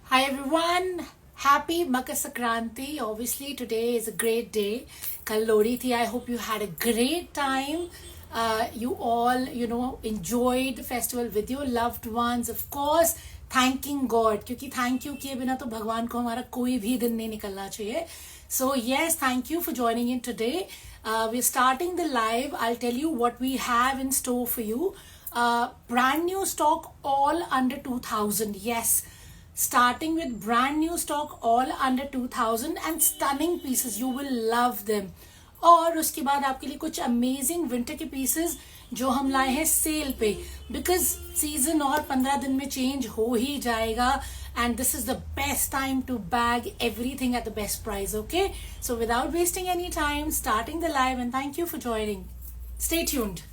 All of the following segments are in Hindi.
Hi everyone, happy Makar Sankranti. Obviously today is a great day. Kal Lodi thi. I hope you had a great time. You all, enjoyed the festival with your loved ones. Of course, thanking God. क्योंकि thank you किए बिना तो भगवान को हमारा कोई भी दिन नहीं निकलना चाहिए. So yes, thank you for joining in today. We're starting the live. I'll tell you what we have in store for you. Brand new stock all under 2000. Yes. Starting with brand new stock all under 2000 and stunning pieces. You will love them. और उसके बाद आपके लिए कुछ अमेजिंग विंटर के पीसेस जो हम लाए हैं सेल पे, बिकॉज सीजन और 15 दिन में चेंज हो ही जाएगा and this is the best time to bag everything at the best price. Okay, so without wasting any time, starting the live, and thank you for joining. Stay tuned.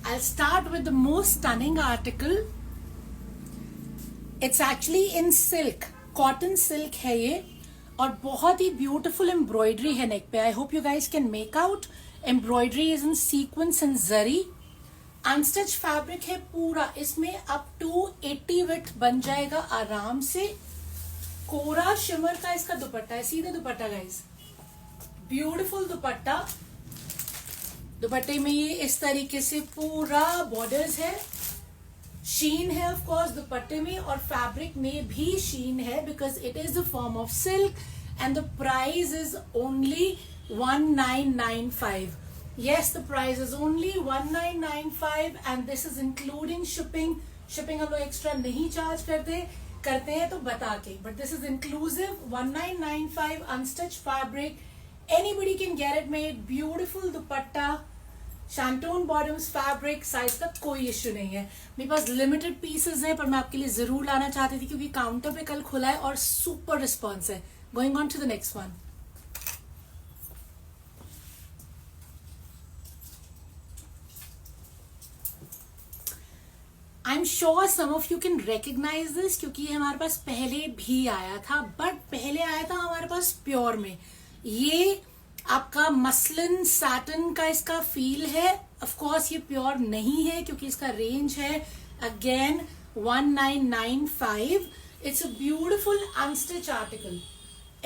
I'll start with the most stunning article. It's actually in silk, cotton silk है ये, और बहुत ही beautiful embroidery है neck पे. I hope you guys can make out. Embroidery is in sequence and zari. Unstitched fabric है पूरा. इसमें up to 80 width बन जाएगा आराम से. कोरा शिमर का इसका दुपट्टा है. सीधा दुपट्टा guys. Beautiful दुपट्टा. दुपट्टे में ये इस तरीके से पूरा बॉर्डर्स है. शीन है ऑफ कोर्स दुपट्टे में, और फैब्रिक में भी शीन है because it is the form of silk and the price is only 1995. yes, the price is only 1995 and this is including shipping. Shipping हम लोग एक्स्ट्रा नहीं चार्ज करते हैं तो बता के, but this is inclusive. 1995 unstitch fabric. Anybody can get it made. Beautiful dupatta, Shanton bottoms fabric. Size का कोई इश्यू नहीं है. मेरे पास लिमिटेड पीसेस है पर मैं आपके लिए जरूर लाना चाहती थी क्योंकि काउंटर पे कल खुला है और सुपर रिस्पॉन्स है. Going on to the next one. I am sure some of you can recognise this क्योंकि ये हमारे पास पहले भी आया था, बट पहले आया था हमारे पास प्योर में. ये आपका मसलिन सैटिन का इसका फील है. ऑफ कोर्स ये प्योर नहीं है क्योंकि इसका रेंज है again 1995. It's a beautiful unstitch article.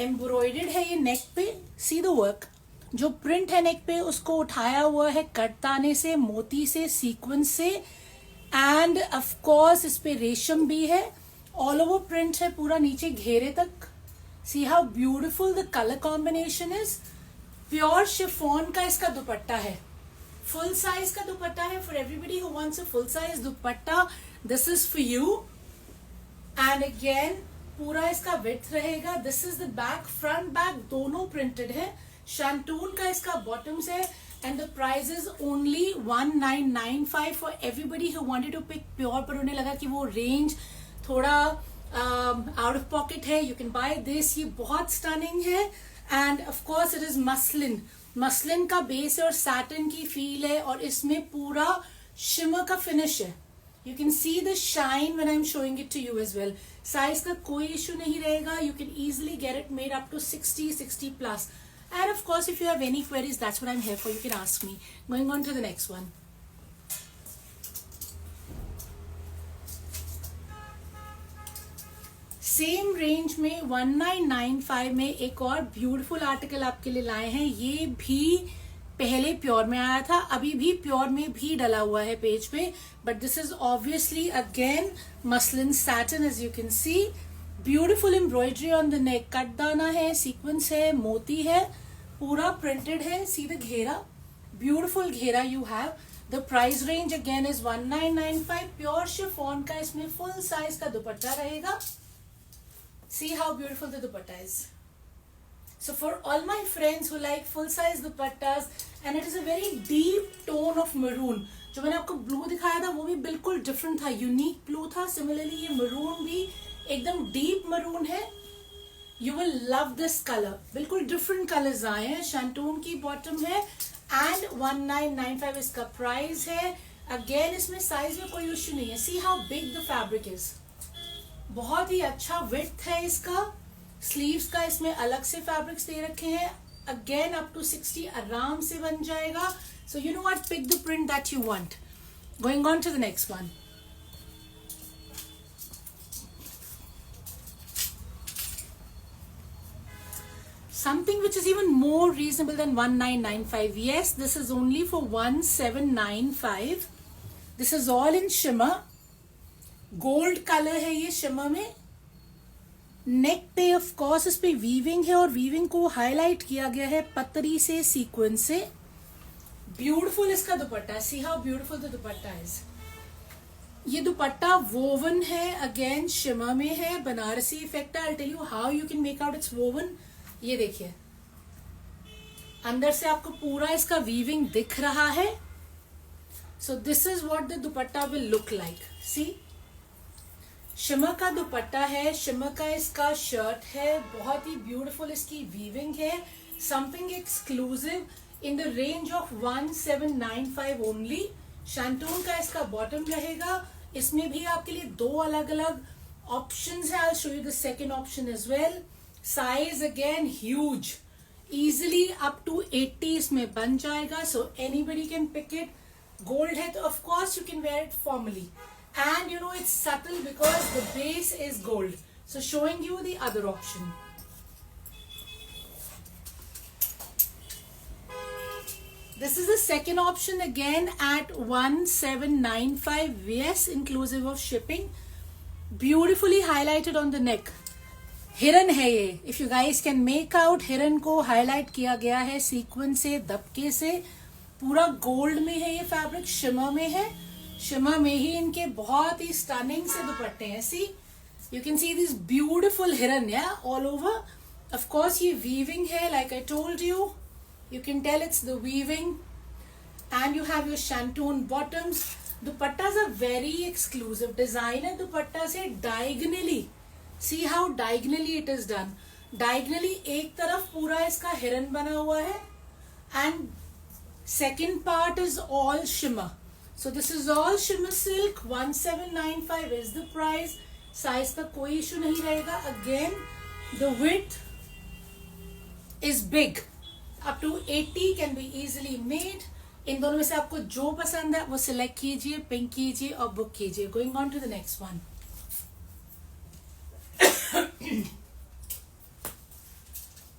Embroidered है ये नेक पे. सी द वर्क. जो प्रिंट है नेक पे उसको उठाया हुआ है कटताने से, मोती से, सीक्वेंस से, एंड ऑफ कोर्स इस पे रेशम भी है. ऑल ओवर प्रिंट है पूरा नीचे घेरे तक. See how beautiful the color combination is. Pure chiffon का इसका दुपट्टा है. Full size का दुपट्टा है. For everybody who wants a full size dupatta, this is for you. And again पूरा इसका width रहेगा. This is the back, front back दोनों printed है. Shanton का इसका bottoms है. And the price is only 1995 for everybody who wanted to pick pure, पर उन्हें लगा कि वो range थोड़ा आउट ऑफ पॉकेट है. You can by this. ये बहुत स्टनिंग है and of course it is muslin. Muslin का बेस है और सैटिन की फील है और इसमें पूरा शिमर का फिनिश है. You can see the shine when I am showing it to you as well. Size का कोई इश्यू नहीं रहेगा. You can easily get it made up to 60 plus. And of course if you have any queries that's what I am here for. You can ask me. Going on to the next one. Same range में 1995 में एक और ब्यूटीफुल आर्टिकल आपके लिए लाए हैं. ये भी पहले प्योर में आया था, अभी भी प्योर में भी डला हुआ है पेज पे, but this is obviously again muslin satin as you can see. Beautiful embroidery on the neck. Katdana है, सीक्वेंस है, मोती है, पूरा प्रिंटेड है. See the ghera. Beautiful ghera you have. The price range again is 1995. Pure chiffon का इसमें फुल साइज का दुपट्टा रहेगा. See how beautiful the dupatta is. So for all my friends who like full size dupattas, and it is a very deep tone of maroon. जो मैंने आपको ब्लू दिखाया था वो भी बिल्कुल डिफरेंट था, यूनिक ब्लू था. सिमिलरली ये मरून भी एकदम डीप मरून है. You will love this colour. बिल्कुल डिफरेंट कलर्स आए हैं. शैंटून की बॉटम है एंड 1995 इसका प्राइस है. अगेन इसमें साइज में कोई इश्यू नहीं है. See how big the fabric is. बहुत ही अच्छा विड्थ है इसका. स्लीव्स का इसमें अलग से फैब्रिक्स दे रखे हैं. अगेन अप टू 60 आराम से बन जाएगा. So you know what, pick the print that you want. Going on to the next one. Something which is even more reasonable than 1995. Yes, this is only for 1795. This is all in shimmer. Gold color है ये shimmer में. नेक पे ऑफ कोर्स इस पे वीविंग है और वीविंग को हाईलाइट किया गया है पतरी से सीक्वेंस से. ब्यूटिफुल इसका dupatta. See how beautiful the dupatta is. ये दुपट्टा वोवन है, अगेन शिमर में है, बनारसी इफेक्ट है. I tell you how you can make out it's woven. ये देखिए अंदर से आपको पूरा इसका वीविंग दिख रहा है. So this is what the dupatta will look like. See, shimmer का दुपट्टा है, शिमर का इसका शर्ट है, बहुत ही ब्यूटीफुल इसकी वीविंग है. Something exclusive in the range of 1795 only. Shantoon का इसका बॉटम रहेगा. इसमें भी आपके लिए दो अलग अलग ऑप्शंस है. I will show you the second option as well. Size again huge, easily up to 80 इसमें बन जाएगा. So anybody can pick it. Gold है तो of course you can wear it formally. And you know it's subtle because the base is gold. So showing you the other option. This is the second option again at 1795. Yes, inclusive of shipping. Beautifully highlighted on the neck. हिरन है ये. If you guys can make out, हिरन को highlight किया गया है सीक्वेंस से, दबके से. पूरा गोल्ड में है ये फैब्रिक, शिमर में है. शिमर में ही इनके बहुत ही स्टनिंग से दुपट्टे हैं. See, you can see this beautiful हिरन या ऑल ओवर. ऑफ कोर्स ये वीविंग है, like I told you. You can tell it's the weaving. And you have your shantung bottoms. Dupattas are very exclusive. Designer dupatta से diagonally, see how diagonally it is done. Diagonally एक तरफ पूरा इसका हिरन बना हुआ है and second part is all shimmer. So this is all shimmer silk. 1795 is the price. Size का कोई इशू नहीं रहेगा. Again, the width is big. Up to 80 can be easily made. इन दोनों में से आपको जो पसंद है वो सिलेक्ट कीजिए, पिंक कीजिए और बुक कीजिए. Going on to the next one.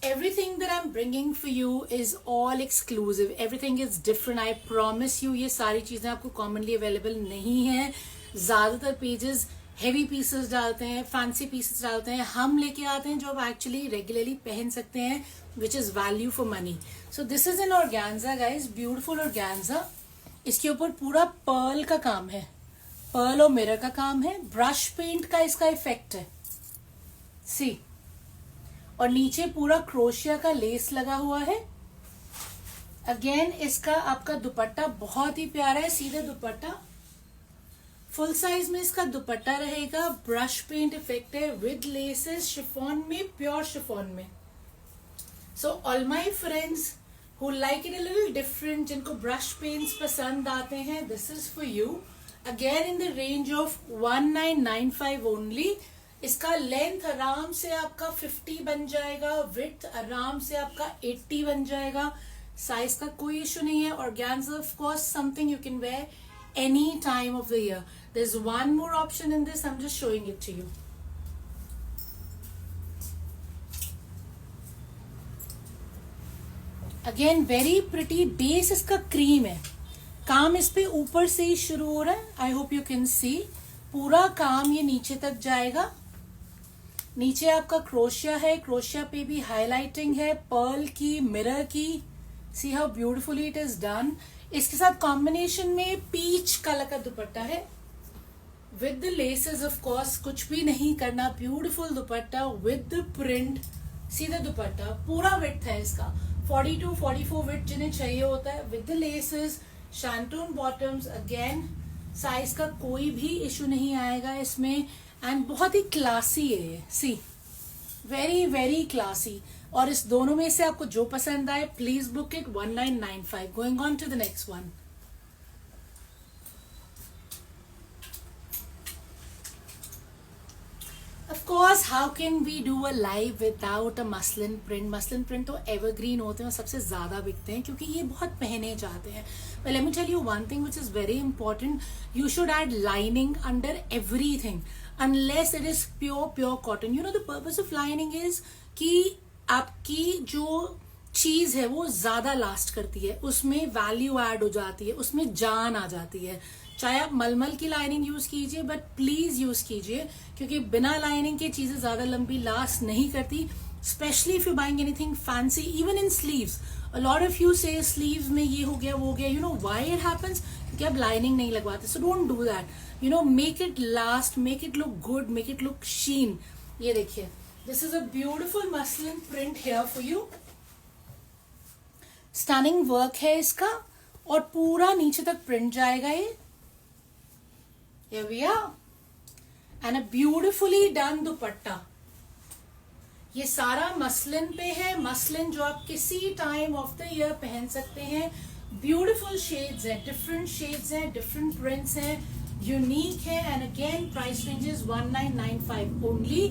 Everything that I'm bringing for you is all exclusive. Everything is different. I promise you. ये सारी चीजें आपको commonly available नहीं है. ज्यादातर पेजेस हेवी पीसेस डालते हैं, फैंसी पीसेस डालते हैं. हम लेके आते हैं जो आप एक्चुअली रेगुलरली पहन सकते हैं, which is value for money. So this is an organza, guys. Beautiful organza. इसके ऊपर पूरा पर्ल का काम है, पर्ल और मिरर का काम है. ब्रश पेंट का इसका इफेक्ट है. सी, और नीचे पूरा क्रोशिया का लेस लगा हुआ है. अगेन इसका आपका दुपट्टा बहुत ही प्यारा है, सीधा दुपट्टा. फुल साइज में इसका दुपट्टा रहेगा. ब्रश पेंट इफेक्ट है विद लेसेस, शिफॉन में, प्योर शिफॉन में. So all my friends who like it a little different, जिनको ब्रश पेंट्स पसंद आते हैं, this is for you. Again in the range of 1995 only. इसका लेंथ आराम से आपका 50 बन जाएगा, विड्थ आराम से आपका 80 बन जाएगा. साइज का कोई इशू नहीं है. Organza of course something you can wear any time of the year. There is one more option in this, I am just showing it to you. Again very pretty. Base इसका क्रीम है. काम इस पे ऊपर से ही शुरू हो रहा है. आई होप यू कैन सी. पूरा काम ये नीचे तक जाएगा. नीचे आपका क्रोशिया है, क्रोशिया पे भी हाईलाइटिंग है, पर्ल की, मिरर की. See how beautifully it is done. इसके साथ कॉम्बिनेशन में पीच कलर का दुपट्टा है with the laces. Of course कुछ भी नहीं करना. Beautiful dupatta with the print. सीधा दुपट्टा, पूरा विड्थ है इसका 42 44 विड्थ जिन्हें चाहिए होता है, with the laces. Shantoon bottoms. Again size का कोई भी इशू नहीं आएगा इसमें. एंड बहुत ही क्लासी है. See, very very classy. और इस दोनों में से आपको जो पसंद आए please book it. 1995. Going on to the next one. Of course, how can we do a live without a muslin print? Muslin print तो evergreen होते हैं और सबसे ज़्यादा बिकते हैं क्योंकि ये बहुत पहने जाते हैं. But let me tell you one thing which is very important. You should add lining under everything unless it is pure cotton. You know the purpose of lining is कि आपकी जो चीज है वो ज्यादा लास्ट करती है, उसमें वैल्यू ऐड हो जाती है, उसमें जान आ जाती है. चाहे आप मलमल की लाइनिंग यूज कीजिए बट प्लीज यूज कीजिए क्योंकि बिना लाइनिंग के चीजें ज्यादा लंबी लास्ट नहीं करती. Specially if you buying anything fancy, even in sleeves. A lot of you say sleeves में ये हो गया वो हो गया. You know why it happens? क्योंकि आप लाइनिंग नहीं लगवाते. So don't do that. You know, make it last, make it look good, make it look sheen. ये देखिए, this is a beautiful muslin print here for you. Stunning work है इसका और पूरा नीचे तक प्रिंट जाएगा ये. Here we are. And a beautifully done दुपट्टा. ये सारा मसलिन पे है. मसलिन जो आप किसी टाइम ऑफ द ईयर पहन सकते हैं. ब्यूटिफुल शेड्स है, डिफरेंट शेड्स हैं, डिफरेंट प्रिंट्स हैं, यूनिक है. And again price range is 1995 only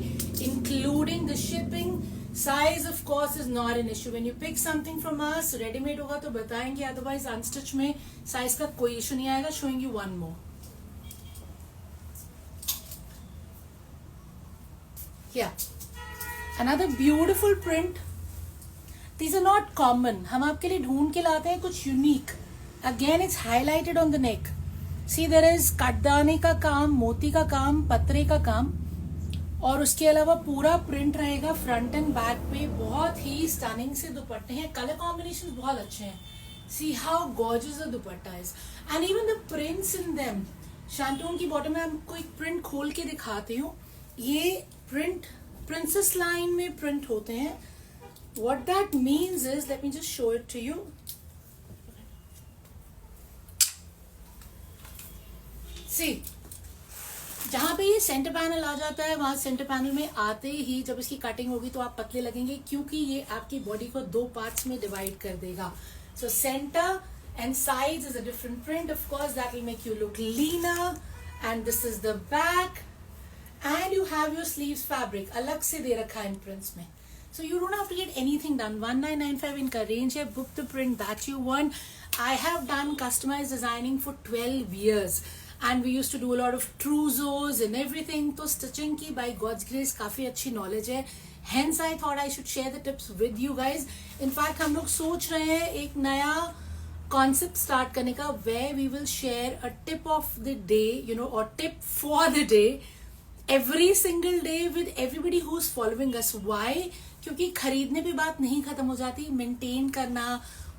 including the shipping. Size of course is not an issue. When you pick something from us, readymade होगा तो बताएंगे, अदरवाइज अनस्टिच में साइज का कोई इश्यू नहीं आएगा. Showing you one more. Yeah, another beautiful print. These are not common. हम आपके लिए ढूंढ के लाते हैं कुछ unique. Again, it's highlighted on the neck. See, there is कटदाने का काम, मोती का काम, पत्रे का काम और उसके अलावा पूरा प्रिंट रहेगा फ्रंट एंड बैक पे. बहुत ही स्टनिंग से दुपट्टे हैं. कलर कॉम्बिनेशन बहुत अच्छे हैं. See how gorgeous the dupatta is. And even the prints in them. शांतून की बॉटम में आपको एक प्रिंट खोल के दिखाती हूँ. ये प्रिंट प्रिंसेस लाइन में प्रिंट होते हैं. What that means is, let me just show it to you. See, जहां पे ये सेंटर पैनल आ जाता है वहां सेंटर पैनल में आते ही जब इसकी कटिंग होगी तो आप पतले लगेंगे क्योंकि ये आपकी बॉडी को दो पार्ट्स में डिवाइड कर देगा. So centre and sides is a different print. Of course that will make you look linear. And this is the back. And you have your sleeves fabric अलग से दे रखा है इन prints में. So you don't have to get anything done. 1995 इनका range है. Book the print that you want. I have done customized designing for 12 years and we used to do a lot of trousseaux and everything. तो stitching की by God's grace काफी अच्छी knowledge है. Hence I thought I should share the tips with you guys. In fact हम लोग सोच रहे हैं एक नया concept start करने का where we will share a tip of the day, you know, or tip for the day every single day with everybody who's following us. Why? क्योंकि खरीदने पे बात नहीं खत्म हो जाती. मेंटेन करना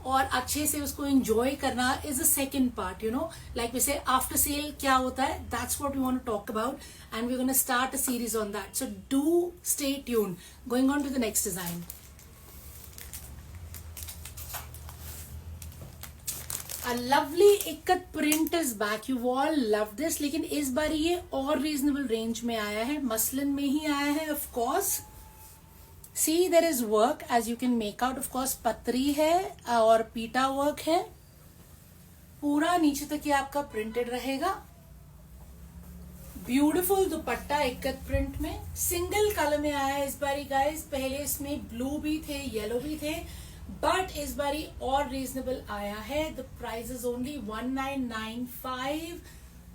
और अच्छे से उसको एंजॉय करना is a second part. You know, like वैसे आफ्टर सेल क्या होता है, that's what we want to talk about and we are gonna start a series on that. So do stay tuned. Going on to the next design. A lovely ikat print is back. You all love this. लेकिन इस बार ये और reasonable range में आया है. मसलिन में ही आया है. Of course, see there is work as you can make out. Of course, पतरी है और पीटा work है. पूरा नीचे तक ये आपका printed रहेगा. Beautiful दुपट्टा इक्कत print में. Single color में आया है इस बारी guys. पहले इसमें blue भी थे, yellow भी थे. बट इस बारी और रीजनेबल आया है. The price is only 1995.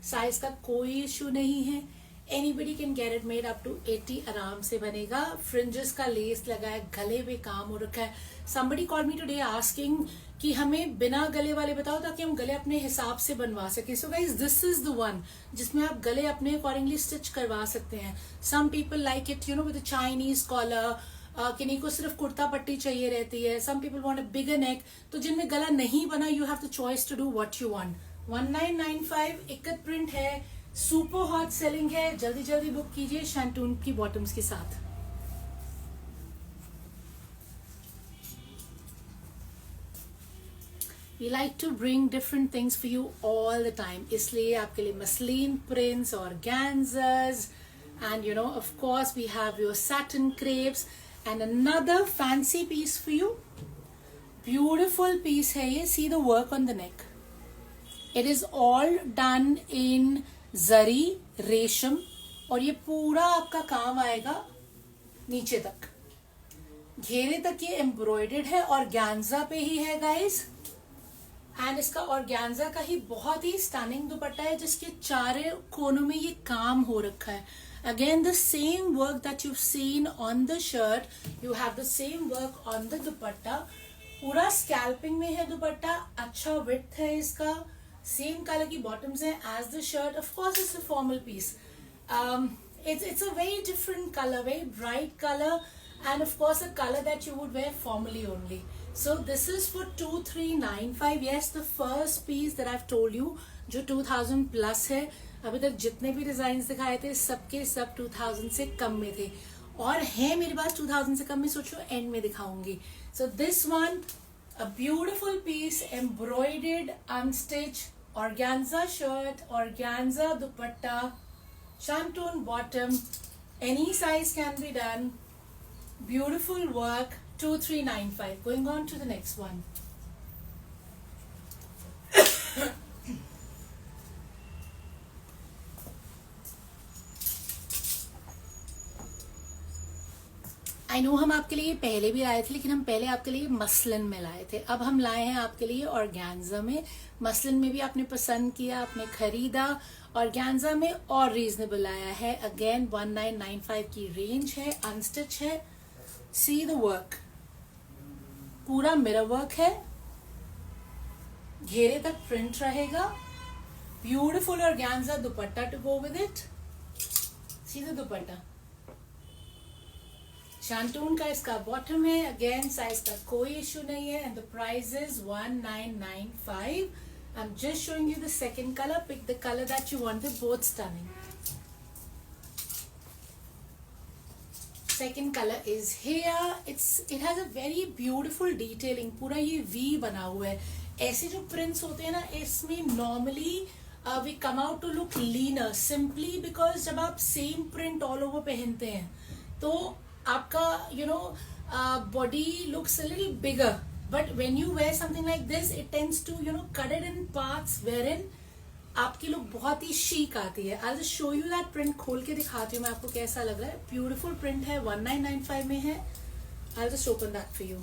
Size का कोई इश्यू नहीं है. Anybody can get it made up to 80. आराम से बनेगा. फ्रिंजेस का लेस लगा है, गले पे काम हो रखा है. Somebody called me today asking कि हमें बिना गले वाले बताओ ताकि हम गले अपने हिसाब से बनवा सके. So guys this is the one जिसमें आप गले अपने अकॉर्डिंगली स्टिच करवा सकते हैं. Some people like it you know with Chinese collar. किन्हीं को सिर्फ कुर्ता पट्टी चाहिए रहती है. Some people want a bigger neck. तो जिनमें गला नहीं बना, you have the choice to do what you want. 1995 ikat print है. सुपर हॉट सेलिंग है. जल्दी जल्दी बुक कीजिए शैंटून की बॉटम्स के साथ. We like to bring different things for you all the time. इसलिए आपके लिए मसलिन प्रिंट्स और organzas and you know of course we have your satin crepes. And another fancy piece for you. Beautiful piece है ये. See the work on the neck. It is all done in zari, resham. और ये पूरा आपका काम आएगा नीचे तक, घेरे तक ये एम्ब्रॉयडर्ड है, ऑर्गेन्जा पे ही है गाइस। एंड इसका ऑर्गेन्जा का ही बहुत ही स्टनिंग दुपट्टा है जिसके चारों कोनों में ये काम हो रखा है। Again the same work that you seen on the shirt, you have the same work on the dupatta. पूरा स्कैल्पिंग में है दुपट्टा, अच्छा विड्थ है इसका, सेम कलर की बॉटम्स है as the shirt. Of course it's a formal piece, it's a very different color, very bright color, and of course a color that you would wear formally only. So this is for 2395. Yes, the first piece that I've told you जो 2000 plus है। अभी तक जितने भी डिजाइन दिखाए थे सबके सब 2000 से कम में थे, और है मेरे पास 2000 से कम में, सोचो एंड में दिखाऊंगी। So this one, a beautiful piece, embroidered, unstitched, organza shirt, organza dupatta, shantung bottom, any size can be done, beautiful work, 2395. Going on to the next one. I know हम आपके लिए पहले भी लाए थे, लेकिन हम पहले आपके लिए मसलिन में लाए थे, अब हम लाए हैं आपके लिए ऑर्गेन्जा में। मसलिन में भी आपने पसंद किया, आपने खरीदा, ऑर्गेन्जा में और रीजनेबल आया है। अगेन 1995 की रेंज है, अनस्टिच है। सी द वर्क, पूरा मिरर वर्क है, घेरे तक प्रिंट रहेगा, beautiful organza dupatta to go with it. See the dupatta, shantung का इसका बॉटम है, अगेन साइज का कोई इश्यू नहीं है, and the price is 1995. I'm just showing you the second color. Pick the color that you want. They're both stunning. Second color is here. It has a very beautiful detailing. पूरा ये V बना हुआ है। ऐसे जो prints होते हैं ना, इसमें normally we come out to look leaner simply because जब आप same print all over पहनते हैं तो आपका body looks a little bigger, but when you wear something like this it tends to cut it in parts wherein आपकी लुक बहुत ही chic आती है। I'll just show you that print, खोल के दिखाती हूँ मैं आपको कैसा लग रहा है। ब्यूटीफुल प्रिंट है, 1995 में है। I'll just open that for you.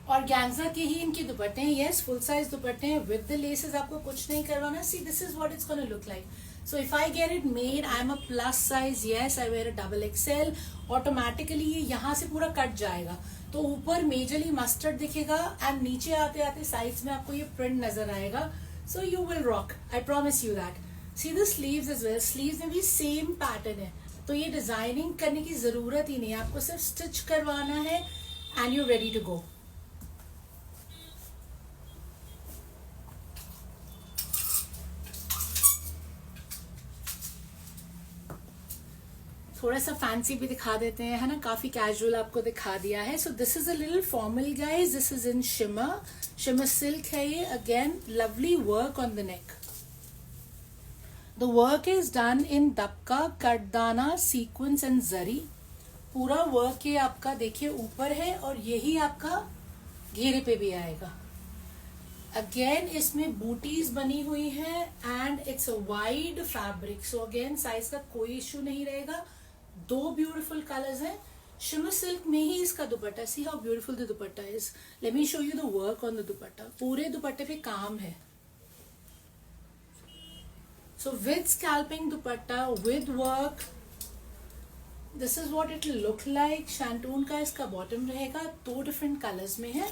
Organza के ही इनके दुपट्टे हैं, यस फुल साइज दुपट्टे हैं विद द लेसेस, आपको कुछ नहीं करवाना। See this is what it's gonna look like. So if I get it made, I am a plus size, yes I wear a double XL, automatically ये यहाँ से पूरा कट जाएगा, तो ऊपर मेजरली मस्टर्ड दिखेगा एंड नीचे आते आते साइड्स में आपको ये प्रिंट नजर आएगा। So you will rock, I promise you that. See the sleeves as well, sleeves में भी सेम पैटर्न है, तो ये डिजाइनिंग करने की जरूरत ही नहीं है, आपको सिर्फ स्टिच करवाना है and you ready to go. थोड़ा सा फैंसी भी दिखा देते हैं, है ना, काफी कैजुअल आपको दिखा दिया है। So this is a little formal guys, this is in shimmer, shimmer silk है ये। Again lovely work on the neck, the work is done in dabka, katdana, sequins and zari. पूरा वर्क ये आपका देखिए ऊपर है और यही आपका घेरे पे भी आएगा। अगेन इसमें बूटीज बनी हुई है and it's a wide fabric, so again size का कोई इश्यू नहीं रहेगा। दो ब्यूटीफुल कलर्स हैं, शिमर सिल्क में ही इसका dupatta. See how beautiful the dupatta is. Let me show you the work on the dupatta, पूरे दुपट्टे पे काम है। So with scalloping dupatta with work, this is what it will look like. Shantoon का इसका बॉटम रहेगा, दो डिफरेंट कलर्स में है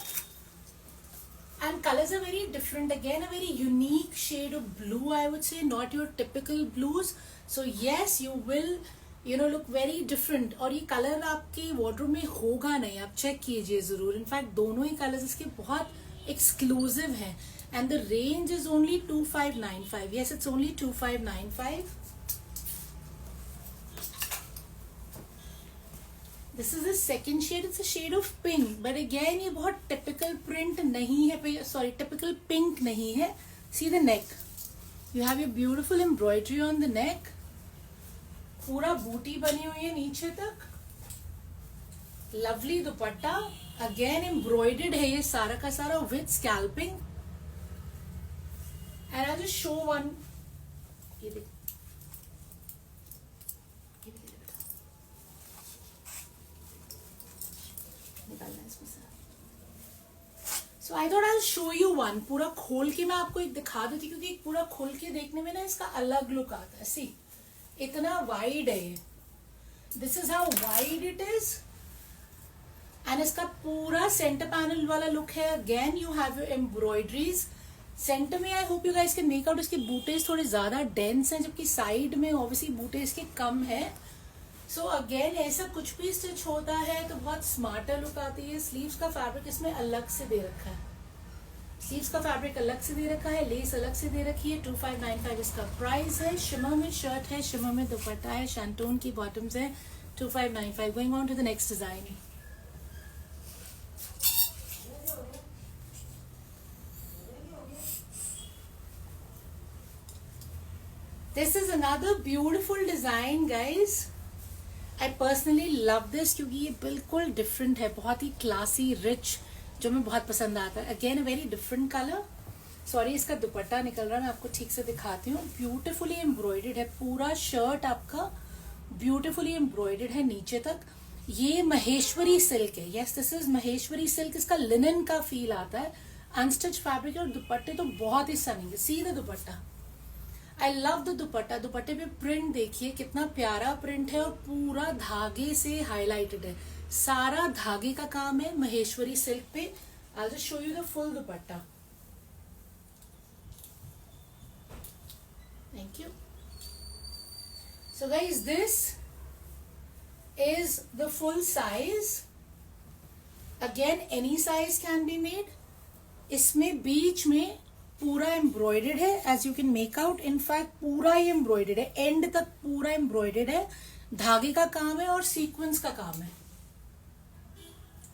and colors are very different, again a very unique shade of blue, I would say, not your typical blues. So yes, you will look very different, और ये कलर आपके वार्डरोब में होगा नहीं, आप चेक कीजिए जरूर। इनफैक्ट दोनों ही कलर्स इसके बहुत एक्सक्लूसिव हैं and the range is only 2595. yes, it's only 2595. This is the second shade, it's a shade of pink, but again ये बहुत टिपिकल प्रिंट नहीं है, सॉरी टिपिकल पिंक नहीं है। See the neck, you have your beautiful embroidery on the नेक, पूरा बूटी बनी हुई है नीचे तक, लवली दुपट्टा, अगेन एम्ब्रॉयडर्ड है ये सारा का सारा with scalloping. And I just show one, ये देख, निकालना है इसमें से। So I thought I show you one, पूरा खोल के मैं आपको एक दिखा देती, क्योंकि एक पूरा खोल के देखने में ना इसका अलग लुक आता है। सी इतना वाइड है ये, this is how wide it is, and इसका पूरा सेंटर पैनल वाला लुक है। Again you have your embroideries centre में। I hope you guys can make out, इसके बूटेज थोड़े ज्यादा डेंस हैं, जबकि साइड में ऑब्वियसली बूटेज के कम है। सो अगेन ऐसा कुछ भी स्टिच होता है तो बहुत स्मार्टर लुक आती है। स्लीव्स का फैब्रिक इसमें अलग से दे रखा है, स्लीव्स का फैब्रिक अलग से दे रखा है, लेस अलग से दे रखी है। 2595 इसका प्राइस है। शिमर में शर्ट है, शिमर में दुपट्टा है, शैंटून की बॉटम्स है। 2595। Going on to the next design. This is another beautiful design guys. I personally love this, क्योंकि ये बिल्कुल डिफरेंट है, बहुत ही क्लासी रिच, जो मैं बहुत पसंद आता है। Again a very different colour. Sorry इसका दुपट्टा निकल रहा है, मैं आपको ठीक से दिखाती हूँ। ब्यूटिफुली एम्ब्रॉयडेड है, पूरा शर्ट आपका ब्यूटिफुली एम्ब्रॉयडेड है नीचे तक। ये महेश्वरी सिल्क है, yes this is Maheshwari silk. इसका लिनन का फील आता है, अनस्टिच फैब्रिक, और दुपट्टे तो बहुत ही सनिंग है। See the dupatta, I love the दुपट्टा। दुपट्टे पे प्रिंट देखिए कितना प्यारा प्रिंट है, और पूरा धागे से हाईलाइटेड है, सारा धागे का काम है महेश्वरी सिल्क पे। I just show you the full dupatta. Thank you. So guys this is the full size. Again any size can be made. इसमें बीच में पूरा एम्ब्रॉयडेड है, as you can make out. In fact पूरा ही एम्ब्रॉयडेड है, एंड तक पूरा एम्ब्रॉयडेड है। धागे का काम है और सीक्वेंस का काम है।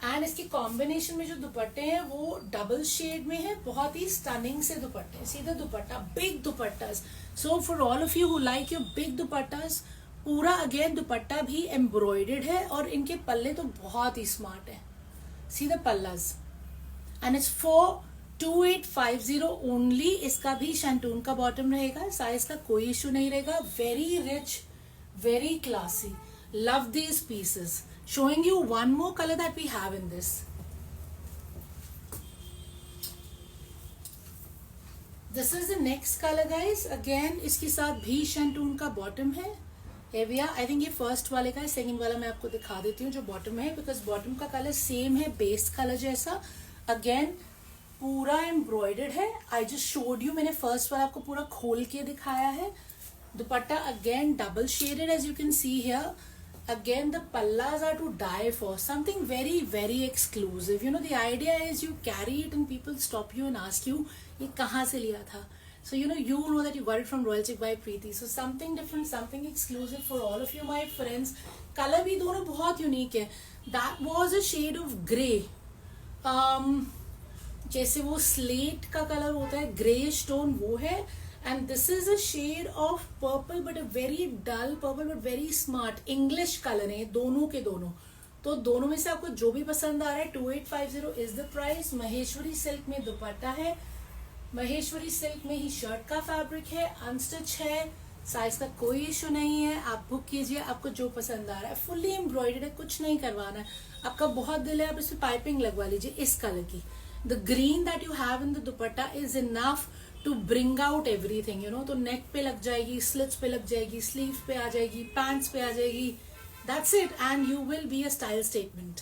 एंड इसकी कॉम्बिनेशन में जो दुपट्टे हैं वो डबल शेड में है, बहुत ही स्टनिंग से दुपट्टे। सीधा दुपट्टा, big dupattas. So for all of you who like your big dupattas, पूरा अगेन दुपट्टा भी एम्ब्रॉयडेड है, और इनके पल्ले तो बहुत ही स्मार्ट है। सीधा पल्लास, एंड इट्स फॉर 2850 ओनली। इसका भी शैंटून का बॉटम रहेगा, साइज का कोई इशू नहीं रहेगा। Very rich, very classy, love these pieces. Showing you one more colour that we have in this. This is the next colour guys. Again इसके साथ भी शैंटून का बॉटम है। आई थिंक ये फर्स्ट वाले का है, सेकेंड वाला मैं आपको दिखा देती हूँ जो बॉटम है, बिकॉज बॉटम का कलर सेम है, बेस कलर जैसा। अगेन पूरा एम्ब्रॉयडेड है। आई जस्ट शोड यू, मैंने फर्स्ट वाला आपको पूरा खोल के दिखाया है। Dupatta again double shaded, as you can see here. Again the pallas are to die for, something very very exclusive. You know, the idea is you carry it and people stop you and ask you ये कहाँ से लिया था. So you know that you got it from Royal Chic by Preeti. So something different, something exclusive for all of you my friends. Colour भी दोनों बहुत यूनिक है. That was a shade of grey. जैसे वो स्लेट का कलर होता है, ग्रे स्टोन, वो है. And this is a shade of purple, but a very dull purple, but very smart. English color है दोनों के दोनों. तो दोनों में से आपको जो भी पसंद आ रहा है, 2850 is the price. Maheshwari silk में दुपट्टा है, महेश्वरी सिल्क में ही शर्ट का फैब्रिक है, अनस्टिच है, साइज का कोई इशू नहीं है. आप बुक कीजिए, आपको जो पसंद आ रहा है. फुल्ली एम्ब्रॉयडर्ड है, कुछ नहीं करवाना है. आपका बहुत दिल है, आप इसमें पाइपिंग लगवा लीजिए इस कलर की. The green that you have in the dupatta is enough to bring out everything. तो नेक पे लग जाएगी, स्लिट्स पे लग जाएगी, स्लीव पे आ जाएगी, पैंट्स पे आ जाएगी. That's it, and you will be a style statement.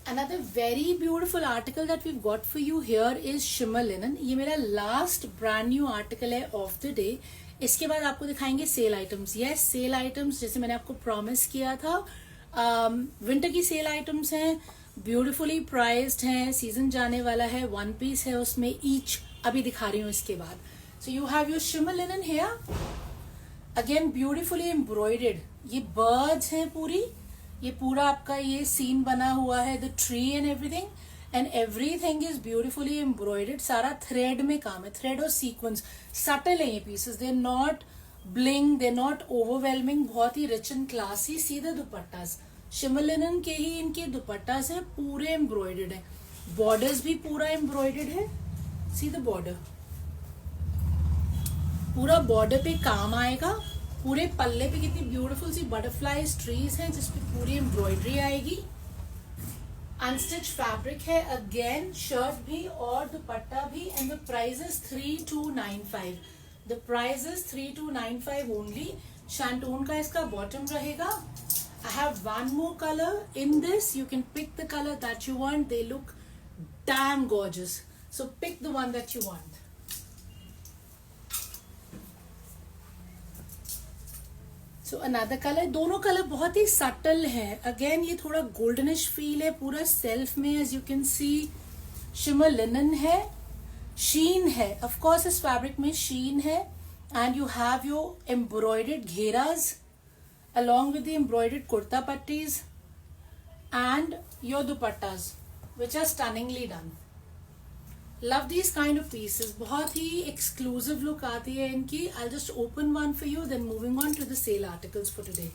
Another very beautiful article that we've got for you here is shimmer linen. ये मेरा last brand new article है of the day. इसके बाद आपको दिखाएंगे sale items. Yes, sale items जैसे मैंने आपको प्रॉमिस किया था. विंटर की सेल आइटम्स हैं, ब्यूटिफुली प्राइस्ड हैं, सीजन जाने वाला है. वन पीस है उसमें ईच, अभी दिखा रही हूँ इसके बाद. So you have your shimmer linen here, again beautifully embroidered. ये बर्ड्स हैं पूरी, ये पूरा आपका ये सीन बना हुआ है, the tree and everything, and everything is beautifully embroidered. सारा थ्रेड में काम है, थ्रेड और सीक्वेंस. सटल है ये pieces, they are not bling, they not overwhelming, बहुत ही rich and classy. See the dupattas, shimmer linen के ही इनके दुपट्टा से पूरे एम्ब्रॉयडर्ड है, बॉर्डर्स भी पूरा एम्ब्रॉयडर्ड है। सी द बॉर्डर, पूरा बॉर्डर पे काम आएगा, पूरे पल्ले पे कितनी ब्यूटीफुल सी बटरफ्लाईज ट्रीज हैं जिसपे पूरी एम्ब्रॉयडरी आएगी। अनस्टिच फैब्रिक है अगेन, शर्ट भी और दुपट्टा भी, and the price is 3295। The price is 3295 only. Shantoon का इसका बॉटम रहेगा। I have one more colour in this, you can pick the colour that you want, they look damn gorgeous, so pick the one that you want. So another colour, दोनों कलर बहुत ही सटल है। अगेन ये थोड़ा गोल्डनिश फील है पूरा सेल्फ में, as you can see shimmer linen है, शीन है, ऑफ कोर्स इस फैब्रिक में शीन है, and you have your embroidered gheras along with the embroidered kurta pattis and your dupattas which are stunningly done. Love these kind of pieces, बहुत ही exclusive look आती है इनकी। I'll just open one for you, then moving on to the sale articles for today.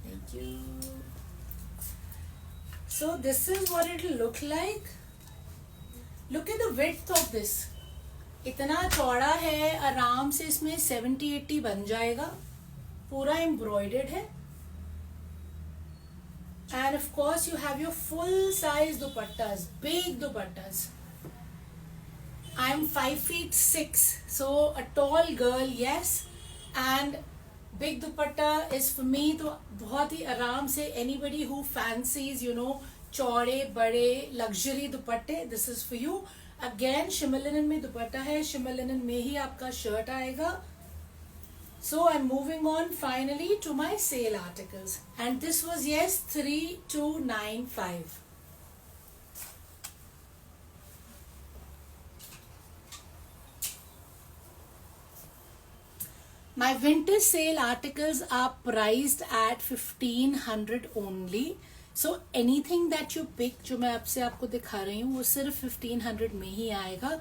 Thank you. So this is what it will look like. Look at the width of this. इतना चौड़ा है, आराम से इसमें 70-80 बन जाएगा, पूरा एम्ब्रॉयडर्ड है, and of course you have your full size दुपट्टास, big दुपट्टास। I am 5'6", so a tall girl, yes, and big dupatta is for me, तो बहुत ही आराम से anybody who fancies, you know, चौड़े बड़े लग्जरी दुपट्टे, this is for you. Again shimmer linen में दुपट्टा है, शिमर लिनन में ही आपका शर्ट आएगा। So I am moving on finally to my sale articles, and this was yes 3295। My winter sale articles are priced at 1500 only. So anything that you pick, जो मैं आपसे आपको दिखा रही हूँ, वो सिर्फ 1500 में ही आएगा।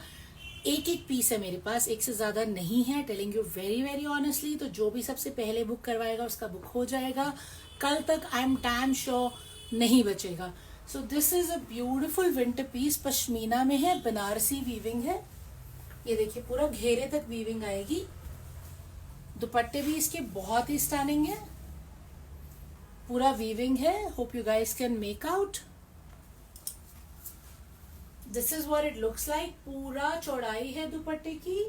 एक एक पीस है मेरे पास, एक से ज्यादा नहीं है, telling you very very honestly. तो जो भी सबसे पहले बुक करवाएगा उसका बुक हो जाएगा, कल तक आई एम डैम श्योर नहीं बचेगा। So this is a beautiful winter piece, pashmina में है, बनारसी वीविंग है, ये देखिए पूरा घेरे तक वीविंग आएगी। दुपट्टे भी इसके बहुत ही स्टनिंग है, पूरा वीविंग है, hope you guys can make out. This is what it looks like, पूरा चौड़ाई है दुपट्टे की,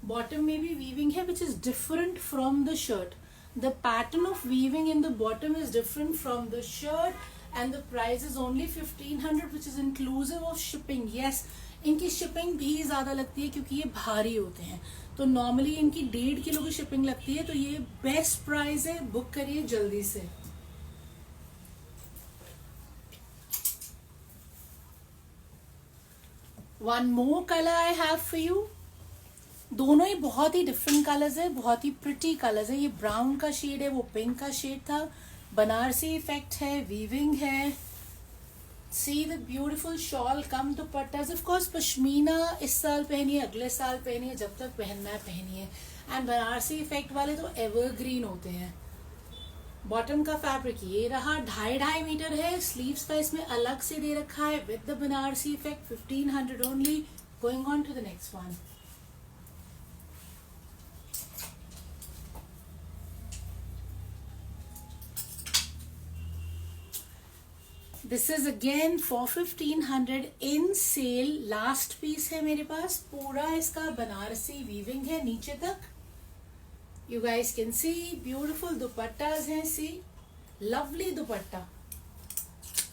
बॉटम में भी वीविंग है which is different from the shirt. The pattern of weaving in the bottom is different from the shirt, and the price is only 1500 which is inclusive of shipping. Yes, इनकी शिपिंग भी ज्यादा लगती है क्योंकि ये भारी होते हैं, तो नॉर्मली इनकी 1.5 किलो की शिपिंग लगती है, तो ये बेस्ट प्राइस है, बुक करिए जल्दी से। One more colour I have for you, दोनों ही बहुत ही डिफरेंट कलर्स है, बहुत ही प्रिटी कलर्स है। ये ब्राउन का शेड है, वो पिंक का शेड था, बनारसी इफेक्ट है, वीविंग है। See the beautiful shawl come दुपट्टास, of course pashmina इस साल पहनिए, अगले साल पहनिए, जब तक पहनना है पहनिए, एंड बनारसी इफेक्ट वाले तो एवरग्रीन होते हैं। बॉटम का फैब्रिक ये रहा, 2.5 मीटर है, स्लीव्स का इसमें अलग से दे रखा है with the Banarasi effect, 1500 only. Going on to the next one. This is again for 1500 in sale, last piece है मेरे पास, पूरा इसका बनारसी वीविंग है नीचे तक। You guys can see beautiful dupattas हैं, see lovely dupatta.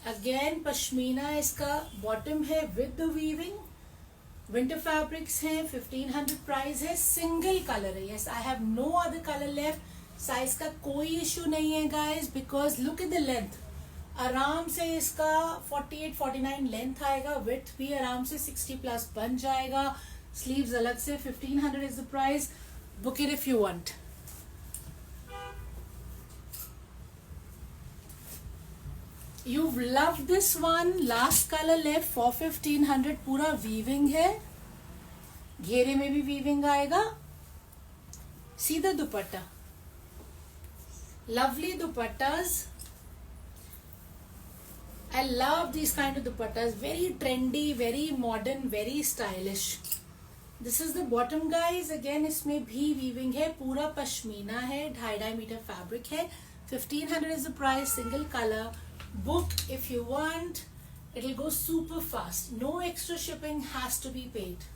Again pashmina इसका बॉटम है with the weaving. Winter fabrics हैं, 1500 प्राइस है, सिंगल कलर है। Yes, I have no other colour left. Size का कोई इश्यू नहीं है guys, because look at the length, आराम से इसका 48-49 लेंथ आएगा, विड्थ भी आराम से 60+ बन जाएगा। स्लीव्स अलग से, 1500 is the price. Book it if you want. You've loved this one, last color left for 1500, पूरा वीविंग है, घेरे में भी वीविंग आएगा. See the dupatta. Lovely dupattas. I love these kind of dupattas. Very trendy, very modern, very stylish. This is the bottom guys. Again इसमें भी weaving है. पूरा पश्मीना है. 2.5 मीटर fabric है. 1500 is the price. Single color. Book if you want. It'll go super fast. No extra shipping has to be paid.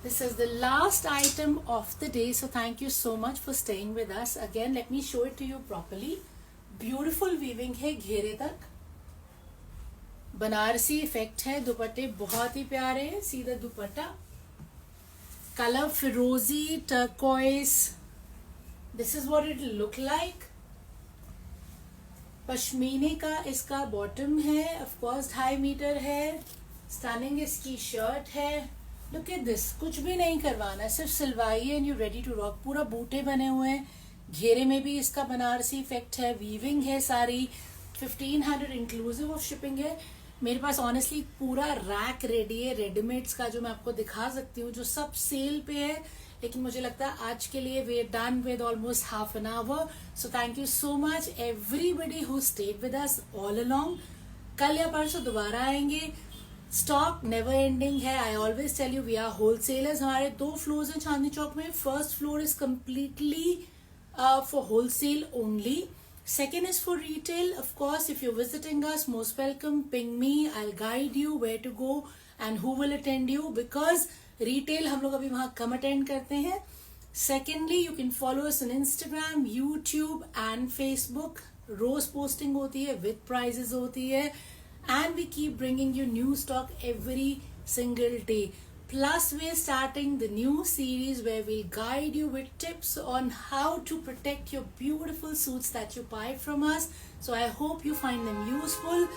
This is the last item of the day, so thank you so much for staying with us. Again, let me show it to you properly. Beautiful weaving है घेरे तक. बनारसी इफेक्ट है. दुपट्टे बहुत ही प्यारे हैं. See the dupatta. Color फिरोजी, turquoise. This is what it will look like. पश्मीने का इसका बॉटम है. Of course 2.5 मीटर है. स्टनिंग इसकी शर्ट है. Look at this. कुछ भी नहीं करवाना, सिर्फ सिलवाई है and you ready to rock. पूरा बूटे बने हुए हैं. घेरे में भी इसका बनारसी इफेक्ट है. वीविंग है सारी. 1500 इंक्लूसिव ऑफ शिपिंग है. मेरे पास ऑनेस्टली पूरा रैक रेडी है रेडीमेड्स का, जो मैं आपको दिखा सकती हूँ, जो सब सेल पे है. लेकिन मुझे लगता है आज के लिए we are done with almost half an hour. So thank you so much everybody who stayed with us all along. कल या परसों दोबारा आएंगे. स्टॉक नेवर एंडिंग है. I always tell you we are wholesalers. हमारे 2 फ्लोर्स हैं चांदनी चौक में. First floor is completely for wholesale only. Second is for retail. Of course, if you're visiting us, most welcome. Ping me. I'll guide you where to go and who will attend you. Because retail हम लोग अभी वहाँ कम attend करते हैं. Secondly, you can follow us on Instagram, YouTube and Facebook. Rose posting होती है, with prizes होती है. And we keep bringing you new stock every single day. Plus, we're starting the new series where we'll guide you with tips on how to protect your beautiful suits that you buy from us. So I hope you find them useful.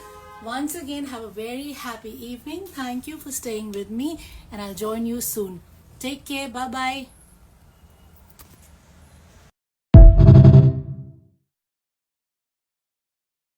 Once again, have a very happy evening. Thank you for staying with me and I'll join you soon. Take care. Bye-bye.